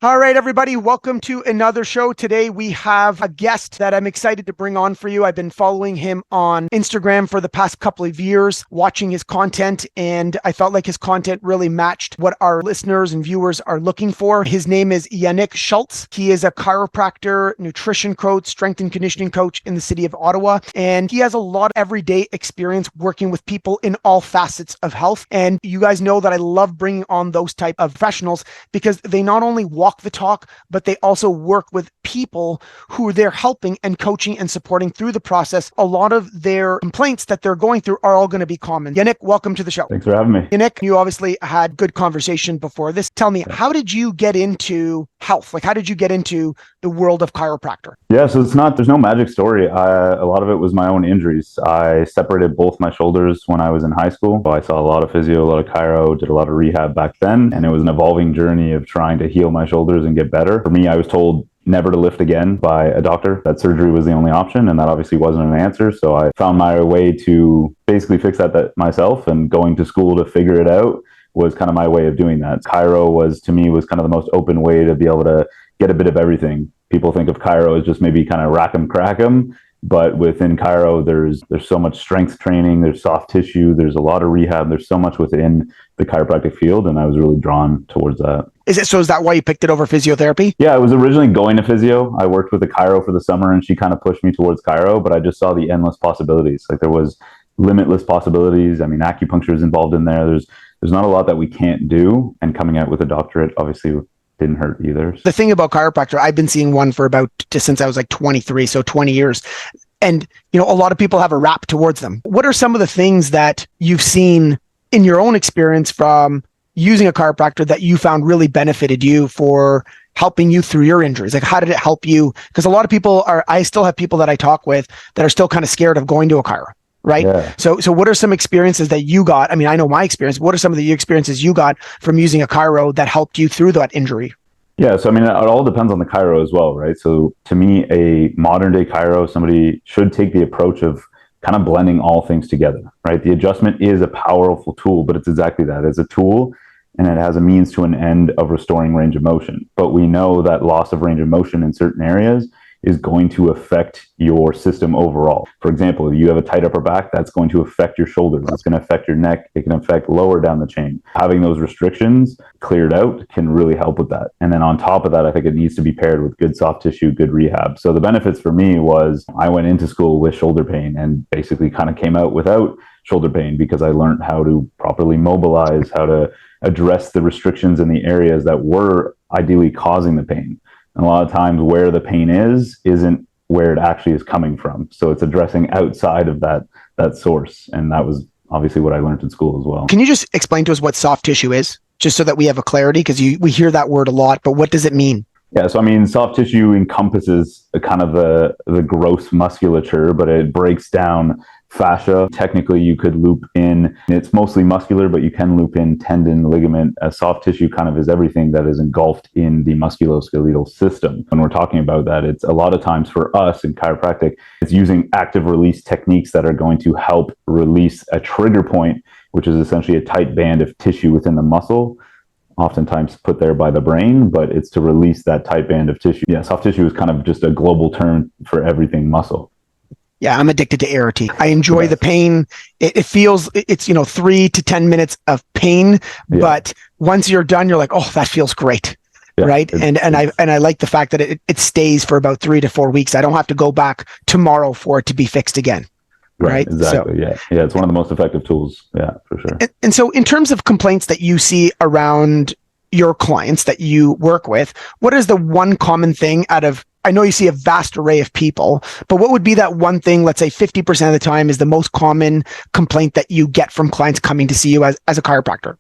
All right, everybody, welcome to another show. Today we have a guest that I'm excited to bring on for you. I've been following him on Instagram for the past couple of years, watching his content, and I felt like his content really matched what our listeners and viewers are looking for. His name is Yannick Schultz. He is a chiropractor, nutrition coach, strength and conditioning coach in the city of Ottawa, and he has a lot of everyday experience working with people in all facets of health. And you guys know that I love bringing on those type of professionals because they not only walk the talk, but they also work with people who they're helping and coaching and supporting through the process. A lot of their complaints that they're going through are all going to be common. Yannick, welcome to the show. Thanks for having me. Yannick, you obviously had good conversation before this. Tell me, how did you get into health? Like, how did you get into the world of chiropractor? Yeah, so there's no magic story. A lot of it was my own injuries. I separated both my shoulders when I was in high school. I saw a lot of physio, a lot of chiro, did a lot of rehab back then. And it was an evolving journey of trying to heal my shoulders and get better. For me, I was told never to lift again by a doctor, that surgery was the only option, and that obviously wasn't an answer. So I found my way to basically fix that myself, and going to school to figure it out was kind of my way of doing that. Chiro was kind of the most open way to be able to get a bit of everything. People think of chiro as just maybe kind of rack 'em, crack 'em, but within chiro, there's so much strength training, there's soft tissue, there's a lot of rehab, there's so much within the chiropractic field, and I was really drawn towards that. Is that why you picked it over physiotherapy? Yeah, I was originally going to physio. I worked with a chiro for the summer, and she kind of pushed me towards chiro, but I just saw the endless possibilities. Like, there was limitless possibilities. I mean, acupuncture is involved in there. There's not a lot that we can't do, and coming out with a doctorate obviously didn't hurt either. The thing about chiropractor, I've been seeing one for since I was like 23, so 20 years. And, a lot of people have a rap towards them. What are some of the things that you've seen in your own experience from using a chiropractor that you found really benefited you for helping you through your injuries? Like, how did it help you? Because a lot of people I still have people that I talk with that are still kind of scared of going to a chiro. Right. Yeah. So what are some experiences that you got? I mean, I know my experience. What are some of the experiences you got from using a chiro that helped you through that injury? Yeah. So, I mean, it all depends on the chiro as well, right? So to me, a modern day chiro, somebody should take the approach of kind of blending all things together, right? The adjustment is a powerful tool, but it's exactly that. It's a tool, and it has a means to an end of restoring range of motion. But we know that loss of range of motion in certain areas is going to affect your system overall. For example, if you have a tight upper back, that's going to affect your shoulders. It's going to affect your neck. It can affect lower down the chain. Having those restrictions cleared out can really help with that. And then on top of that, I think it needs to be paired with good soft tissue, good rehab. So the benefits for me was I went into school with shoulder pain and basically kind of came out without shoulder pain because I learned how to properly mobilize, how to address the restrictions in the areas that were ideally causing the pain. And a lot of times where the pain isn't where it actually is coming from. So it's addressing outside of that source. And that was obviously what I learned in school as well. Can you just explain to us what soft tissue is, just so that we have a clarity? Because we hear that word a lot, but what does it mean? Yeah, so I mean, soft tissue encompasses kind of the gross musculature, but it breaks down fascia. Technically, you could loop in, it's mostly muscular, but you can loop in tendon, ligament. Soft tissue kind of is everything that is engulfed in the musculoskeletal system. When we're talking about that, it's a lot of times for us in chiropractic, it's using active release techniques that are going to help release a trigger point, which is essentially a tight band of tissue within the muscle, oftentimes put there by the brain, but it's to release that tight band of tissue. Yeah, soft tissue is kind of just a global term for everything muscle. Yeah, I'm addicted to ART. I enjoy the pain. It feels, it's 3 to 10 minutes of pain, but once you're done, you're like, oh, that feels great. Yeah, right. And I like the fact that it stays for about 3 to 4 weeks. I don't have to go back tomorrow for it to be fixed again. Right. Exactly. So, yeah. It's one of the most effective tools. Yeah, for sure. And so in terms of complaints that you see around your clients that you work with, what is the one common thing I know you see a vast array of people, but what would be that one thing, let's say 50% of the time, is the most common complaint that you get from clients coming to see you as a chiropractor?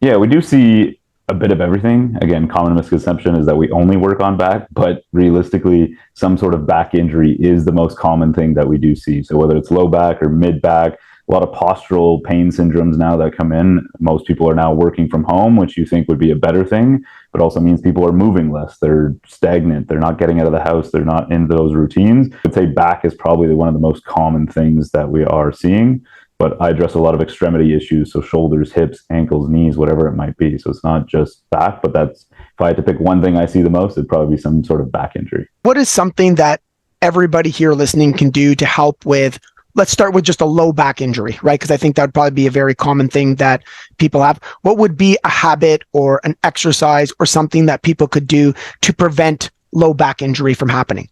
Yeah, we do see a bit of everything. Again, common misconception is that we only work on back, but realistically, some sort of back injury is the most common thing that we do see. So whether it's low back or mid back, a lot of postural pain syndromes now that come in. Most people are now working from home, which you think would be a better thing, but also means people are moving less. They're stagnant. They're not getting out of the house. They're not in those routines. I'd say back is probably one of the most common things that we are seeing. but I address a lot of extremity issues. So shoulders, hips, ankles, knees, whatever it might be. So it's not just back, but that's, if I had to pick one thing I see the most, it'd probably be some sort of back injury. What is something that everybody here listening can do to help with, let's start with just a low back injury, right? Because I think that would probably be a very common thing that people have. What would be a habit or an exercise or something that people could do to prevent low back injury from happening?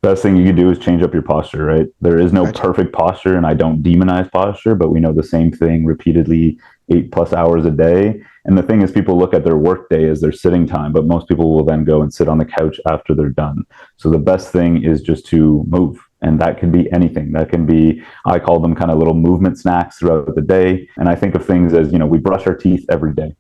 Best thing you can do is change up your posture, right? There is no perfect posture, and I don't demonize posture, but we know the same thing repeatedly 8+ hours a day. And the thing is, people look at their work day as their sitting time, but most people will then go and sit on the couch after they're done. So the best thing is just to move. And that can be anything. That can be, I call them kind of little movement snacks throughout the day. And I think of things as, we brush our teeth every day,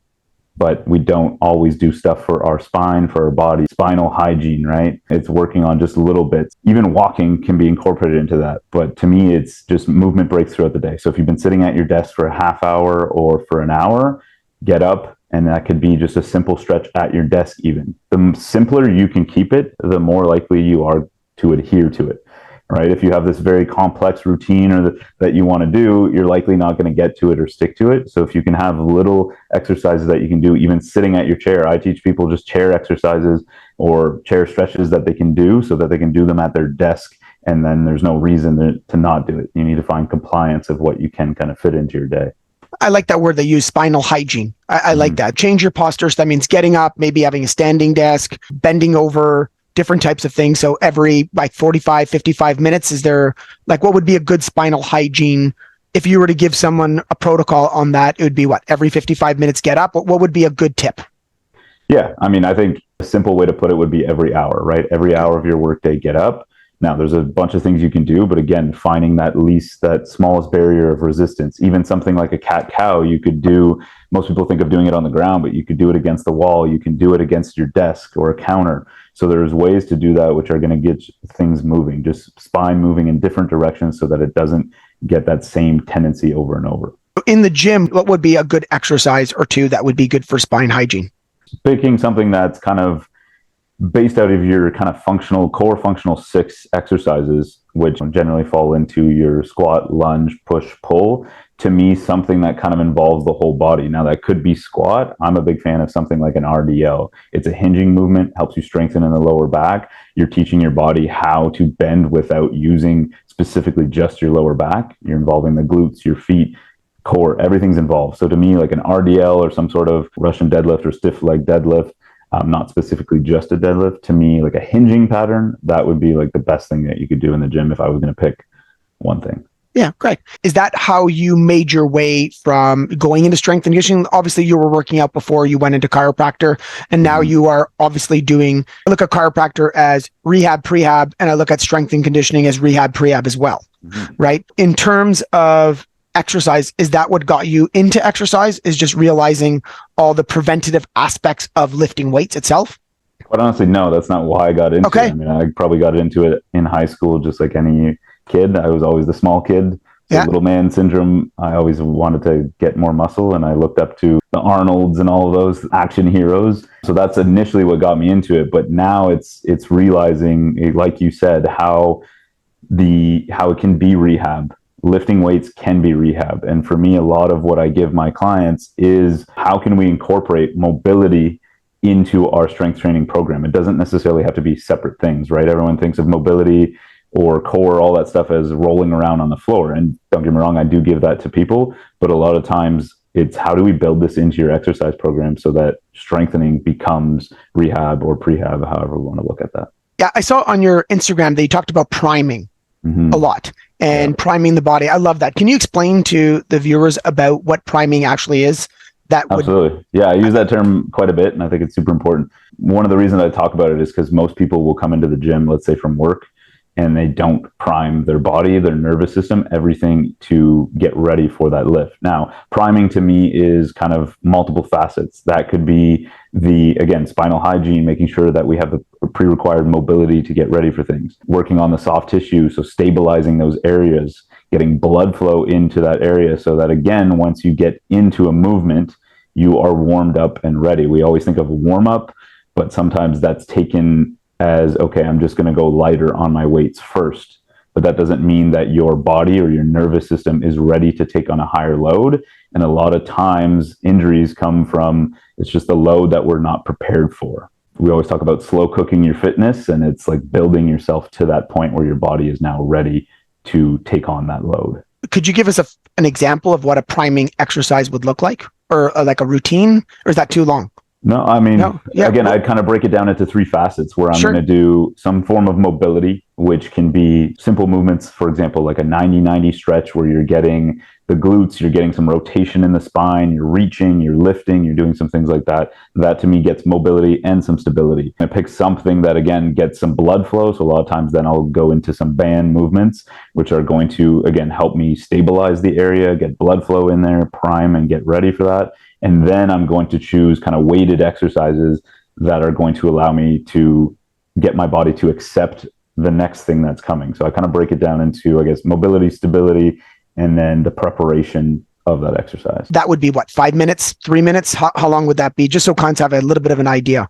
but we don't always do stuff for our spine, for our body, spinal hygiene, right? It's working on just little bits. Even walking can be incorporated into that. But to me, it's just movement breaks throughout the day. So if you've been sitting at your desk for a half hour or for an hour, get up. And that could be just a simple stretch at your desk even. The simpler you can keep it, the more likely you are to adhere to it. Right? If you have this very complex routine or that you want to do, you're likely not going to get to it or stick to it. So if you can have little exercises that you can do, even sitting at your chair, I teach people just chair exercises or chair stretches that they can do so that they can do them at their desk. And then there's no reason to not do it. You need to find compliance of what you can kind of fit into your day. I like that word they use, spinal hygiene. I like that. Change your posture. So that means getting up, maybe having a standing desk, bending over, different types of things. So every 45, 55 minutes, is there what would be a good spinal hygiene? If you were to give someone a protocol on that, it would be what? Every 55 minutes get up? What would be a good tip? Yeah. I think a simple way to put it would be every hour, right? Every hour of your workday, get up. Now, there's a bunch of things you can do, but again, finding that smallest barrier of resistance. Even something like a cat-cow, you could do, most people think of doing it on the ground, but you could do it against the wall. You can do it against your desk or a counter. So there's ways to do that which are going to get things moving, just spine moving in different directions so that it doesn't get that same tendency over and over. In the gym, what would be a good exercise or two that would be good for spine hygiene? Picking something that's kind of based out of your kind of core functional 6 exercises, which generally fall into your squat, lunge, push, pull. To me, something that kind of involves the whole body. Now, that could be squat. I'm a big fan of something like an RDL. It's a hinging movement, helps you strengthen in the lower back. You're teaching your body how to bend without using specifically just your lower back. You're involving the glutes, your feet, core, everything's involved. So to me, like an RDL or some sort of Russian deadlift or stiff leg deadlift, not specifically just a deadlift, to me, like a hinging pattern, that would be like the best thing that you could do in the gym if I was going to pick one thing. Yeah, great. Is that how you made your way from going into strength and conditioning? Obviously, you were working out before you went into chiropractor, and now you are obviously I look at chiropractor as rehab, prehab, and I look at strength and conditioning as rehab, prehab as well, right? In terms of exercise, is that what got you into exercise? Is just realizing all the preventative aspects of lifting weights itself? Quite honestly, no, that's not why I got into it. I probably got into it in high school, just like any kid. I was always the small kid. So little man syndrome. I always wanted to get more muscle, and I looked up to the Arnolds and all of those action heroes. So that's initially what got me into it. But now it's realizing, like you said, how it can be rehab. Lifting weights can be rehab. And for me, a lot of what I give my clients is how can we incorporate mobility into our strength training program? It doesn't necessarily have to be separate things, right? Everyone thinks of mobility or core, all that stuff as rolling around on the floor. And don't get me wrong, I do give that to people, but a lot of times it's how do we build this into your exercise program so that strengthening becomes rehab or prehab, however we want to look at that. Yeah, I saw on your Instagram that you talked about priming a lot and priming the body. I love that. Can you explain to the viewers about what priming actually is? Absolutely. Yeah, I use that term quite a bit, and I think it's super important. One of the reasons I talk about it is because most people will come into the gym, let's say from work, and they don't prime their body, their nervous system, everything to get ready for that lift. Now, priming to me is kind of multiple facets. That could be again, spinal hygiene, making sure that we have the pre-required mobility to get ready for things. Working on the soft tissue, so stabilizing those areas, getting blood flow into that area so that, again, once you get into a movement, you are warmed up and ready. We always think of warm up, but sometimes that's taken as, okay, I'm just going to go lighter on my weights first but that doesn't mean that your body or your nervous system is ready to take on a higher load. And a lot of times injuries come from, it's just a load that we're not prepared for. We always talk about slow cooking your fitness, and it's like building yourself to that point where your body is now ready to take on that load. Could you give us an example of what a priming exercise would look like, or like a routine, or is that too long? No, I mean, again, I'd kind of break it down into three facets where I'm going to do some form of mobility, which can be simple movements, for example, like a 90-90 stretch where you're getting the glutes, you're getting some rotation in the spine, you're reaching, you're lifting, you're doing some things like that. That to me gets mobility and some stability. I pick something that, again, gets some blood flow. So a lot of times then I'll go into some band movements, which are going to, again, help me stabilize the area, get blood flow in there, prime and get ready for that. And then I'm going to choose kind of weighted exercises that are going to allow me to get my body to accept the next thing that's coming. So I kind of break it down into, I guess, mobility, stability, and then the preparation of that exercise. That would be what, 5 minutes, 3 minutes? How long would that be? Just so clients have a little bit of an idea.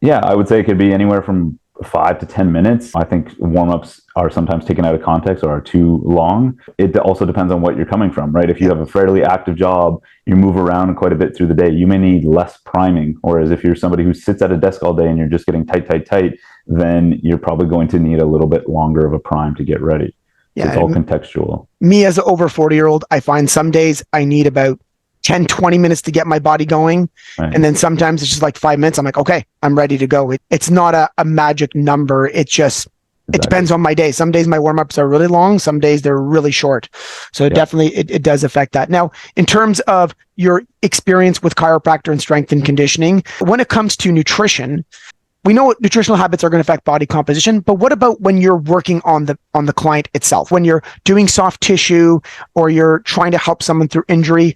Yeah, I would say it could be anywhere from 5 to 10 minutes. I think warm-ups are sometimes taken out of context or are too long. It also depends on what you're coming from, right? If you have a fairly active job, you move around quite a bit through the day, you may need less priming. Whereas if you're somebody who sits at a desk all day and you're just getting tight, then you're probably going to need a little bit longer of a prime to get ready. Yeah, it's all contextual. Me as an over 40-year-old, I find some days I need about 10, 20 minutes to get my body going. Right. And then sometimes it's just like 5 minutes. I'm like, okay, I'm ready to go. It's not a magic number. It just, it depends on my day. Some days my warm-ups are really long. Some days they're really short. So definitely it does affect that. Now, in terms of your experience with chiropractor and strength and conditioning, when it comes to nutrition, we know nutritional habits are going to affect body composition, but what about when you're working on the client itself? When you're doing soft tissue or you're trying to help someone through injury,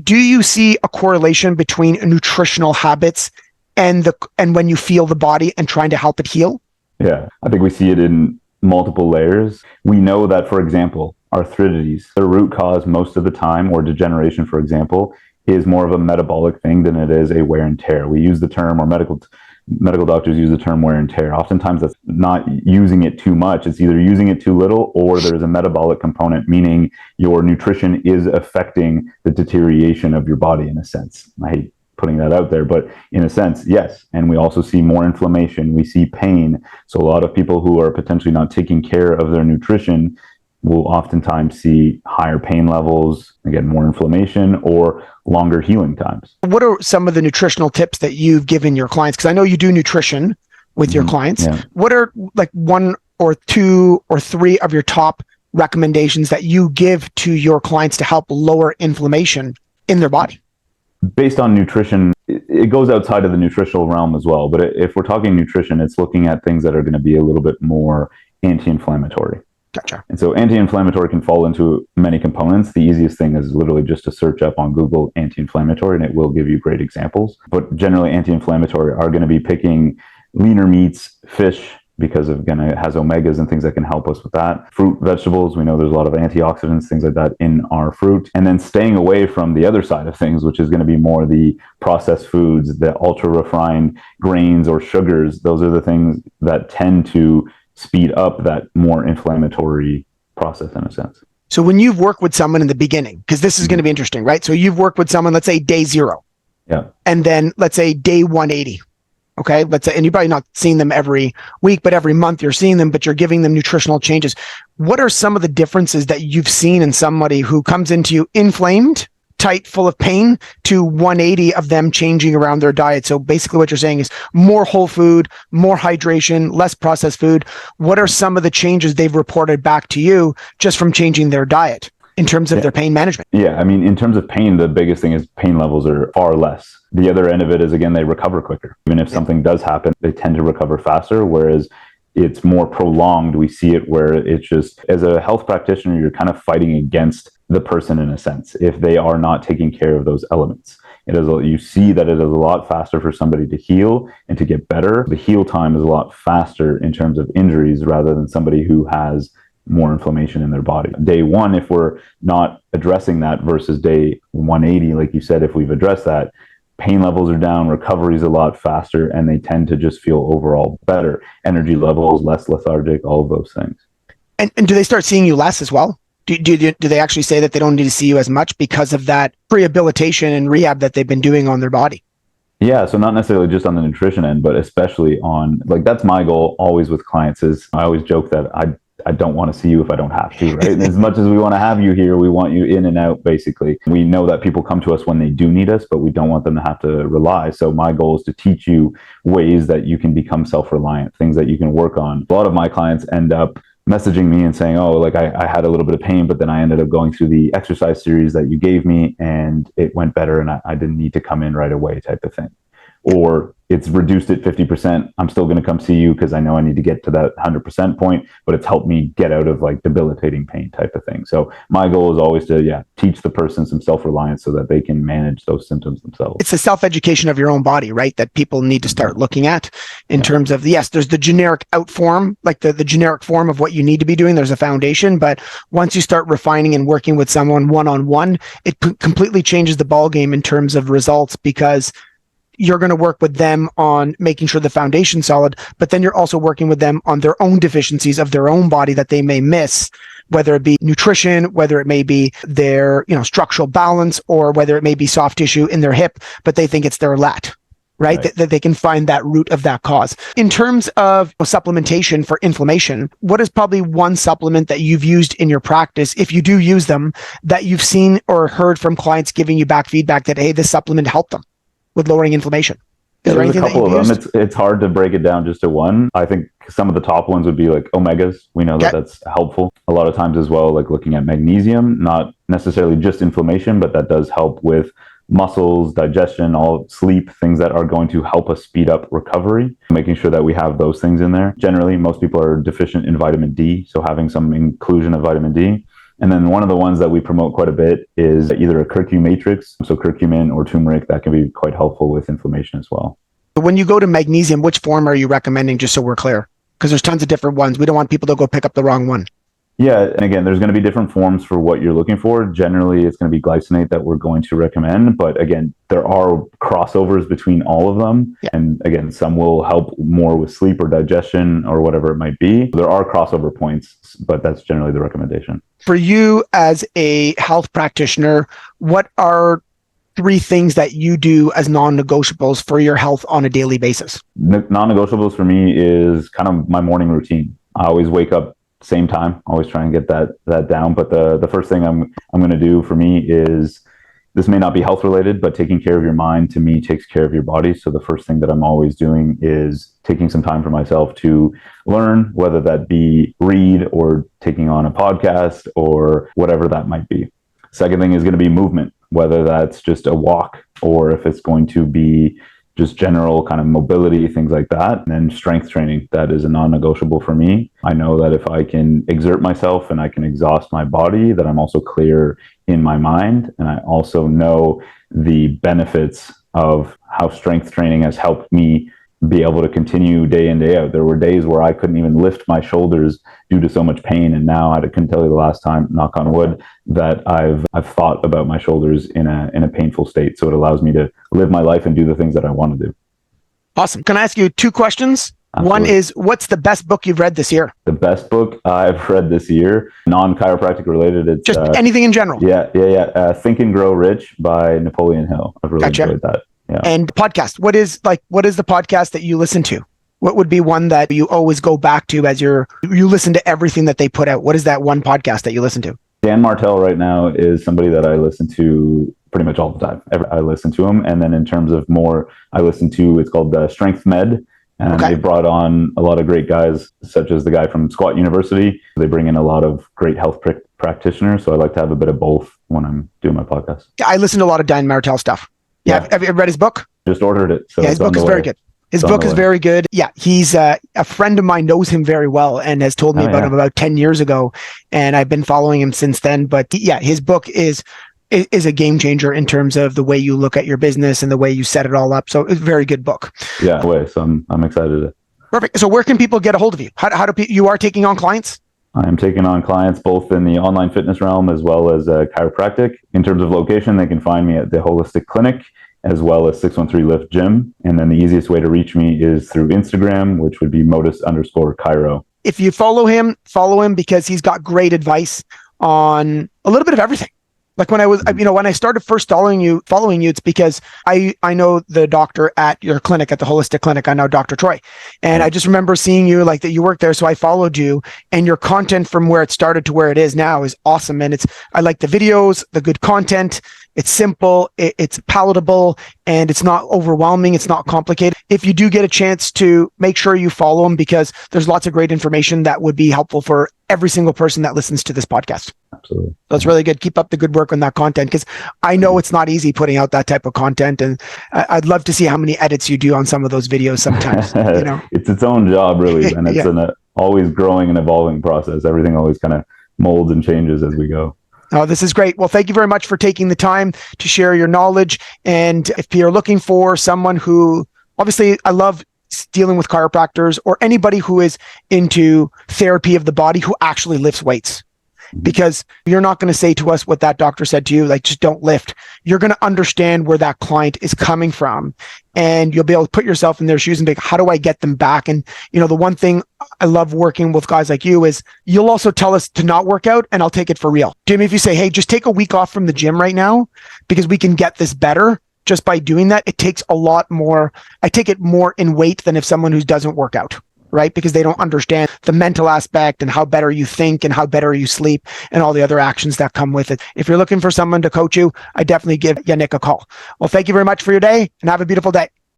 do you see a correlation between nutritional habits and when you feel the body and trying to help it heal? Yeah, I think we see it in multiple layers. We know that, for example, arthritis, the root cause most of the time, or degeneration, for example, is more of a metabolic thing than it is a wear and tear. We use the term, or medical doctors use the term wear and tear. Oftentimes that's not using it too much. It's either using it too little or there's a metabolic component, meaning your nutrition is affecting the deterioration of your body in a sense. I hate putting that out there, but in a sense, yes. And we also see more inflammation. We see pain. So a lot of people who are potentially not taking care of their nutrition will oftentimes see higher pain levels, again, more inflammation or longer healing times. What are some of the nutritional tips that you've given your clients? Because I know you do nutrition with your clients. Yeah. What are like 1 or 2 or 3 of your top recommendations that you give to your clients to help lower inflammation in their body? Based on nutrition, it goes outside of the nutritional realm as well. But if we're talking nutrition, it's looking at things that are going to be a little bit more anti-inflammatory. Gotcha. And so anti-inflammatory can fall into many components. The easiest thing is literally just to search up on Google anti-inflammatory, and it will give you great examples. But generally, anti-inflammatory are going to be picking leaner meats, fish, because again, it has omegas and things that can help us with that. Fruit, vegetables, we know there's a lot of antioxidants, things like that in our fruit. And then staying away from the other side of things, which is going to be more the processed foods, the ultra-refined grains or sugars. Those are the things that tend to speed up that more inflammatory process in a sense. So when you've worked with someone in the beginning, because this is going to be interesting, right? So you've worked with someone, let's say day 0. Yeah. And then let's say day 180. Okay. Let's say, and you're probably not seeing them every week, but every month you're seeing them, but you're giving them nutritional changes. What are some of the differences that you've seen in somebody who comes into you inflamed, tight, full of pain, to 180 of them changing around their diet? So basically what you're saying is more whole food, more hydration, less processed food. What are some of the changes they've reported back to you just from changing their diet in terms of their pain management? Yeah. I mean, in terms of pain, the biggest thing is pain levels are far less. The other end of it is, again, they recover quicker. Even if something does happen, they tend to recover faster, whereas it's more prolonged. We see it where it's just, as a health practitioner, you're kind of fighting against the person in a sense, if they are not taking care of those elements. You see that it is a lot faster for somebody to heal and to get better. The heal time is a lot faster in terms of injuries rather than somebody who has more inflammation in their body. Day 1, if we're not addressing that versus day 180, like you said, if we've addressed that, pain levels are down, recovery is a lot faster, and they tend to just feel overall better. Energy levels, less lethargic, all of those things. And do they start seeing you less as well? Do they actually say that they don't need to see you as much because of that rehabilitation and rehab that they've been doing on their body? Yeah, so not necessarily just on the nutrition end, but especially on, like, that's my goal always with clients. Is I always joke that I don't want to see you if I don't have to, right? And as much as we want to have you here, we want you in and out, basically. We know that people come to us when they do need us, but we don't want them to have to rely. So my goal is to teach you ways that you can become self-reliant, things that you can work on. A lot of my clients end up messaging me and saying, oh, like I had a little bit of pain, but then I ended up going through the exercise series that you gave me and it went better and I didn't need to come in right away, type of thing. Or it's reduced at 50%. I'm still going to come see you because I know I need to get to that 100% point, but it's helped me get out of like debilitating pain, type of thing. So my goal is always to, teach the person some self-reliance so that they can manage those symptoms themselves. It's a self-education of your own body, right? That people need to start looking at in terms of, yes, there's the generic out form, like the generic form of what you need to be doing. There's a foundation, but once you start refining and working with someone one-on-one, it completely changes the ballgame in terms of results, because you're going to work with them on making sure the foundation's solid, but then you're also working with them on their own deficiencies of their own body that they may miss, whether it be nutrition, whether it may be their, structural balance, or whether it may be soft tissue in their hip, but they think it's their lat, right? That they can find that root of that cause. In terms of supplementation for inflammation, what is probably one supplement that you've used in your practice, if you do use them, that you've seen or heard from clients giving you back feedback that, hey, this supplement helped them with lowering inflammation? There's a couple of them. It's hard to break it down just to one. I think some of the top ones would be like omegas. We know that that's helpful. A lot of times as well, like looking at magnesium, not necessarily just inflammation, but that does help with muscles, digestion, all sleep, things that are going to help us speed up recovery, making sure that we have those things in there. Generally, most people are deficient in vitamin D, so having some inclusion of vitamin D. And then one of the ones that we promote quite a bit is either a curcumin matrix, so curcumin or turmeric, that can be quite helpful with inflammation as well. When you go to magnesium, which form are you recommending, just so we're clear? Because there's tons of different ones. We don't want people to go pick up the wrong one. Yeah, and again, there's going to be different forms for what you're looking for. Generally, it's going to be glycinate that we're going to recommend, but again, there are crossovers between all of them. Yeah. And again, some will help more with sleep or digestion or whatever it might be. There are crossover points, but that's generally the recommendation. For you as a health practitioner, what are 3 things that you do as non-negotiables for your health on a daily basis? Non-negotiables for me is kind of my morning routine. I always wake up same time, always try and get that down. But the first thing I'm going to do for me is, this may not be health related, but taking care of your mind to me takes care of your body. So the first thing that I'm always doing is taking some time for myself to learn, whether that be read or taking on a podcast or whatever that might be. Second thing is going to be movement, whether that's just a walk or if it's going to be just general kind of mobility, things like that. And then strength training, that is a non-negotiable for me. I know that if I can exert myself and I can exhaust my body, that I'm also clear in my mind. And I also know the benefits of how strength training has helped me be able to continue day in, day out. There were days where I couldn't even lift my shoulders due to so much pain. And now I couldn't tell you the last time, knock on wood, that I've thought about my shoulders in a painful state. So it allows me to live my life and do the things that I want to do. Awesome. Can I ask you 2 questions? Absolutely. One is, what's the best book you've read this year? The best book I've read this year, non-chiropractic related. It's just anything in general. Yeah. Think and Grow Rich by Napoleon Hill. I've really enjoyed that. Yeah. And podcast, what is the podcast that you listen to? What would be one that you always go back to as you listen to everything that they put out? What is that one podcast that you listen to? Dan Martell right now is somebody that I listen to pretty much all the time. I listen to him. And then in terms of more, I listen to, it's called Strength Med. And they brought on a lot of great guys, such as the guy from Squat University. They bring in a lot of great health practitioners. So I like to have a bit of both when I'm doing my podcast. I listen to a lot of Dan Martell stuff. Yeah. Have you read his book? Just ordered it. So his book is very good. His book is very good. Yeah, he's a friend of mine, knows him very well and has told me about him about 10 years ago. And I've been following him since then. But his book is a game changer in terms of the way you look at your business and the way you set it all up. So it's a very good book. Yeah, so I'm excited. Perfect. So where can people get a hold of you? How do you are taking on clients? I am taking on clients both in the online fitness realm as well as chiropractic. In terms of location, they can find me at the Holistic Clinic as well as 613 Lift Gym. And then the easiest way to reach me is through Instagram, which would be modus_chiro. if you follow him because he's got great advice on a little bit of everything. Like when I started first following you, it's because I know the doctor at your clinic, at the holistic clinic. I know Dr. Troy. And I just remember seeing you, like, that you worked there. So I followed you, and your content from where it started to where it is now is awesome. And I like the videos, the good content. It's simple, it's palatable, and it's not overwhelming. It's not complicated. If you do get a chance to, make sure you follow him, because there's lots of great information that would be helpful for every single person that listens to this podcast. Absolutely. So it's really good. Keep up the good work on that content, because I know it's not easy putting out that type of content. And I'd love to see how many edits you do on some of those videos sometimes. It's its own job, really. And it's an always growing and evolving process. Everything always kind of molds and changes as we go. Oh, this is great. Well, thank you very much for taking the time to share your knowledge. And if you're looking for someone who, obviously, I love dealing with chiropractors or anybody who is into therapy of the body who actually lifts weights. Because you're not going to say to us what that doctor said to you, like, just don't lift. You're going to understand where that client is coming from, and you'll be able to put yourself in their shoes and be like, how do I get them back? And, the one thing I love working with guys like you is you'll also tell us to not work out, and I'll take it for real. Jimmy, if you say, hey, just take a week off from the gym right now because we can get this better, just by doing that, it takes a lot more. I take it more in weight than if someone who doesn't work out. Right? Because they don't understand the mental aspect and how better you think and how better you sleep and all the other actions that come with it. If you're looking for someone to coach you, I definitely give Yannick a call. Well, thank you very much for your day, and have a beautiful day.